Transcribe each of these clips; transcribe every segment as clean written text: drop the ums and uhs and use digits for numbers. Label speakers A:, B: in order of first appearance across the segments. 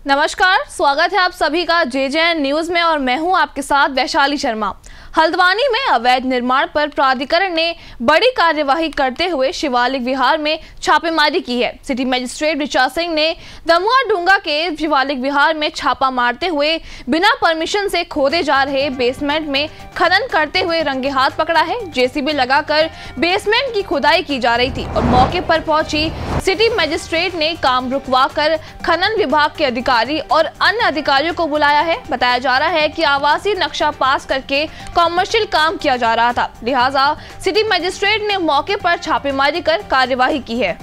A: नमस्कार, स्वागत है आप सभी का JJN न्यूज में और मैं हूं आपके साथ वैशाली शर्मा। हल्द्वानी में अवैध निर्माण पर प्राधिकरण ने बड़ी कार्यवाही करते हुए शिवालिक विहार में छापेमारी की है। सिटी मजिस्ट्रेट ऋचा सिंह ने दमुआ डूंगा के शिवालिक विहार में छापा मारते हुए बिना परमिशन से खोदे जा रहे बेसमेंट में खनन करते हुए रंगे हाथ पकड़ा है। JCB लगाकर बेसमेंट की खुदाई की जा रही थी और मौके पर पहुंची सिटी मजिस्ट्रेट ने काम रुकवा कर खनन विभाग के अधिकारी और अन्य अधिकारियों को बुलाया है। बताया जा रहा है कि आवासीय नक्शा पास करके कमर्शियल काम किया जा रहा था, लिहाजा सिटी मजिस्ट्रेट ने मौके पर छापेमारी कर कार्यवाही की है।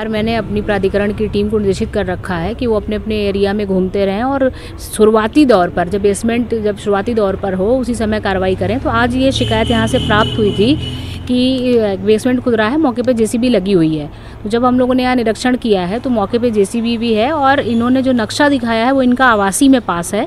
B: मैंने अपनी प्राधिकरण की टीम को निर्देशित कर रखा है कि वो अपने अपने एरिया में घूमते रहें और शुरुआती दौर पर जब बेसमेंट शुरुआती दौर पर हो उसी समय कार्रवाई करें। तो आज ये शिकायत यहाँ से प्राप्त हुई थी कि बेसमेंट खुद रहा है, मौके पे JCB लगी हुई है। तो जब हम लोगों ने यहाँ निरीक्षण किया है तो मौके पे JCB भी है और इन्होंने जो नक्शा दिखाया है वो इनका आवासी में पास है।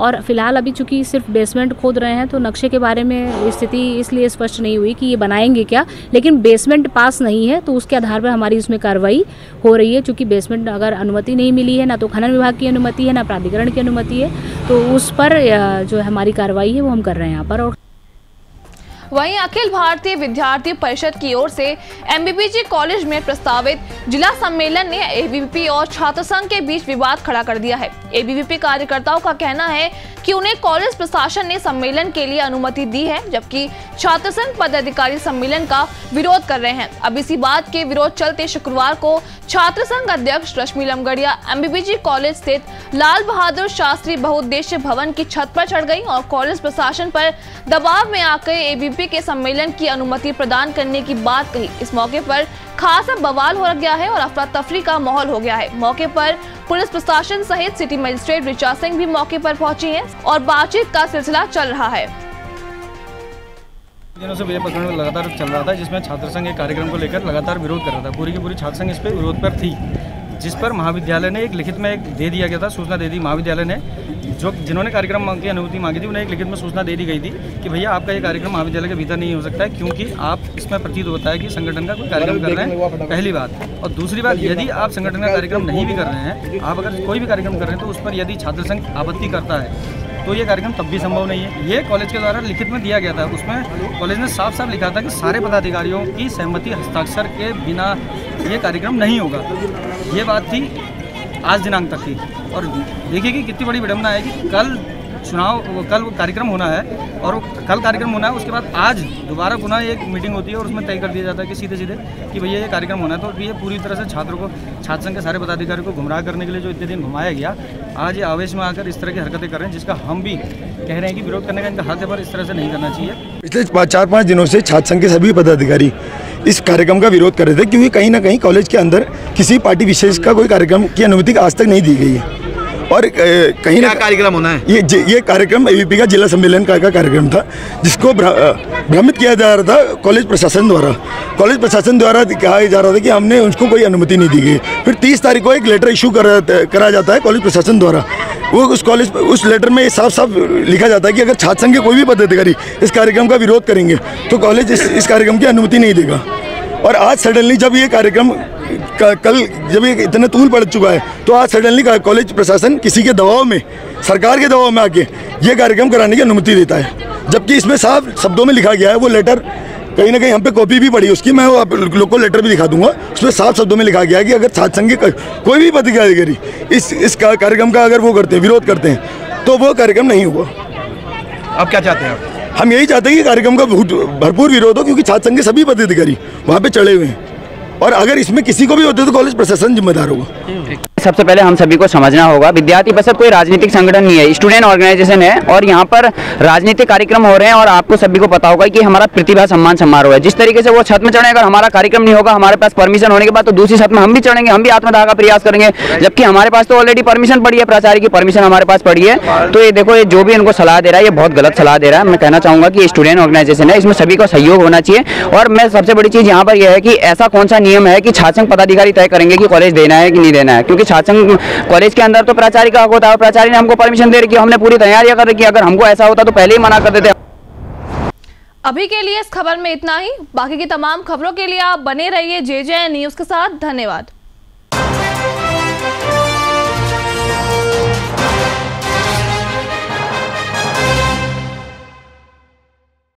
B: और फिलहाल अभी चूंकि सिर्फ बेसमेंट खोद रहे हैं तो नक्शे के बारे में स्थिति इसलिए स्पष्ट नहीं हुई कि ये बनाएंगे क्या, लेकिन बेसमेंट पास नहीं है तो उसके आधार पर हमारी उसमें कार्रवाई हो रही है। चूंकि बेसमेंट अगर अनुमति नहीं मिली है, ना तो खनन विभाग की अनुमति है ना प्राधिकरण की अनुमति है, तो उस पर जो हमारी कार्रवाई है वो हम कर रहे हैं यहाँ पर। और
A: वहीं अखिल भारतीय विद्यार्थी परिषद की ओर से MBBG कॉलेज में प्रस्तावित जिला सम्मेलन ने ABVP और छात्र संघ के बीच विवाद खड़ा कर दिया है। ABVP कार्यकर्ताओं का कहना है कि उन्हें कॉलेज प्रशासन ने सम्मेलन के लिए अनुमति दी है, जबकि छात्र संघ पदाधिकारी सम्मेलन का विरोध कर रहे हैं। अब इसी बात के विरोध चलते शुक्रवार को छात्र संघ अध्यक्ष रश्मि लमगड़िया MBBG कॉलेज स्थित लाल बहादुर शास्त्री बहुउद्देश्य भवन की छत पर चढ़ गई और कॉलेज प्रशासन पर दबाव में आकर ABVP के सम्मेलन की अनुमति प्रदान करने की बात कही। इस मौके पर खासा बवाल हो गया है और अफरा तफरी का माहौल हो गया है। मौके पर पुलिस प्रशासन सहित सिटी मजिस्ट्रेट ऋचा सिंह भी मौके पर पहुंची हैं और बातचीत का सिलसिला चल रहा है।
C: दिनों से यह प्रकरण लगातार चल रहा था जिसमें छात्र संघ एक कार्यक्रम को लेकर लगातार विरोध कर रहा था। पूरी की पूरी छात्र संघ इस पर विरोध पर थी, जिस पर महाविद्यालय ने एक लिखित में एक दे दिया गया था, सूचना दे दी महाविद्यालय ने। जिन्होंने कार्यक्रम की अनुमति मांगी थी उन्हें एक लिखित में सूचना दे दी गई थी कि भैया आपका ये कार्यक्रम महाविद्यालय के भीतर नहीं हो सकता है, क्योंकि आप इसमें प्रतीत होता है कि संगठन का कोई कार्यक्रम कर रहे हैं, पहली बात। और दूसरी बात, यदि आप संगठन का कार्यक्रम नहीं भी कर रहे हैं, आप अगर कोई भी कार्यक्रम कर रहे हैं तो उस पर यदि छात्र संघ आपत्ति करता है तो ये कार्यक्रम तब भी संभव नहीं है। ये कॉलेज के द्वारा लिखित में दिया गया था। उसमें कॉलेज ने साफ साफ लिखा था कि सारे पदाधिकारियों की सहमति हस्ताक्षर के बिना ये कार्यक्रम नहीं होगा। ये बात थी आज दिनांक तक की। और देखिए कि कितनी बड़ी विडंबना है कि कल कार्यक्रम होना है और कल कार्यक्रम होना है, उसके बाद आज दोबारा पुनः एक मीटिंग होती है और उसमें तय कर दिया जाता है कि सीधे सीधे कि भैया ये कार्यक्रम होना है। तो ये पूरी तरह से छात्र संघ के सारे पदाधिकारियों को गुमराह करने के लिए जो इतने दिन घुमाया गया, आज ये आवेश में आकर इस तरह की हरकतें कर रहे हैं, जिसका हम भी कह रहे हैं कि विरोध करने का इनका हक है, पर इस तरह से नहीं करना चाहिए।
D: पिछले 4-5 दिनों से छात्र संघ के सभी पदाधिकारी इस कार्यक्रम का विरोध कर रहे थे, क्योंकि कहीं ना कहीं कॉलेज के अंदर किसी पार्टी विशेष का कोई कार्यक्रम की अनुमति आज तक नहीं दी गई है। और कहीं ना कार्यक्रम होना है, ये कार्यक्रम ABVP का जिला सम्मेलन का कार्यक्रम था, जिसको भ्रमित किया जा रहा था कॉलेज प्रशासन द्वारा। कॉलेज प्रशासन द्वारा कहा जा रहा था कि हमने उनको कोई अनुमति नहीं दी गई। फिर 30 तारीख को एक लेटर इशू करा जाता है कॉलेज प्रशासन द्वारा। वो उस लेटर में साफ साफ लिखा जाता है कि अगर छात्र संघ के कोई भी पदाधिकारी इस कार्यक्रम का विरोध करेंगे तो कॉलेज इस कार्यक्रम की अनुमति नहीं देगा। और आज सडनली जब ये कार्यक्रम कल जब ये इतना तूल पड़ चुका है, तो आज सडनली कॉलेज प्रशासन किसी के दबाव में, सरकार के दबाव में आके ये कार्यक्रम कराने की अनुमति देता है, जबकि इसमें साफ शब्दों में लिखा गया है। वो लेटर कहीं ना कहीं हम पे कॉपी भी पड़ी उसकी, मैं आप लोग को लेटर भी दिखा दूंगा। उसमें साफ शब्दों में लिखा गया है कि अगर छात्र संघ के कोई भी पदाधिकारी इस कार्यक्रम का अगर वो करते हैं, विरोध करते हैं, तो वो कार्यक्रम नहीं होगा।
E: आप क्या चाहते हैं?
D: हम यही चाहते हैं कि कार्यक्रम का भरपूर विरोध हो, क्योंकि छात्र संघ के सभी पदाधिकारी वहाँ पे चढ़े हुए हैं और अगर इसमें किसी को भी होते तो कॉलेज प्रशासन जिम्मेदार होगा।
F: सबसे पहले हम सभी को समझना होगा, विद्यार्थी परिषद कोई राजनीतिक संगठन नहीं है, स्टूडेंट ऑर्गेनाइजेशन है और यहाँ पर राजनीतिक कार्यक्रम हो रहे हैं। और आपको सभी को पता होगा कि हमारा प्रतिभा सम्मान समारोह है। जिस तरीके से वो छत में चढ़े, अगर हमारा कार्यक्रम नहीं होगा हमारे पास परमिशन होने के बाद, तो दूसरी छत में हम भी चढ़ेंगे, हम भी आत्मदाह का प्रयास करेंगे, जबकि हमारे पास तो ऑलरेडी परमिशन पड़ी है, प्राचार्य की परमिशन हमारे पास पड़ी है। तो ये देखो, ये जो भी इनको सलाह दे रहा है ये बहुत गलत सलाह दे रहा है। मैं कहना चाहूँगा कि स्टूडेंट ऑर्गेनाइजेशन है, इसमें सभी को सहयोग होना चाहिए। और मैं सबसे बड़ी चीज़ यहाँ पर यह है कि ऐसा कौन सा नियम है कि छात्र संघ पदाधिकारी तय करेंगे कि कॉलेज देना है कि नहीं देना है, क्योंकि छात्र संघ कॉलेज के अंदर तो प्राचार्य का हक होता है। प्राचार्य ने हमको परमिशन दे रखी है, हमने पूरी तैयारियां कर रखी है। अगर हमको ऐसा होता तो पहले ही मना कर देते।
A: अभी के लिए इस खबर में इतना ही। बाकी की तमाम खबरों के लिए आप बने रहिए JJN न्यूज के साथ। धन्यवाद।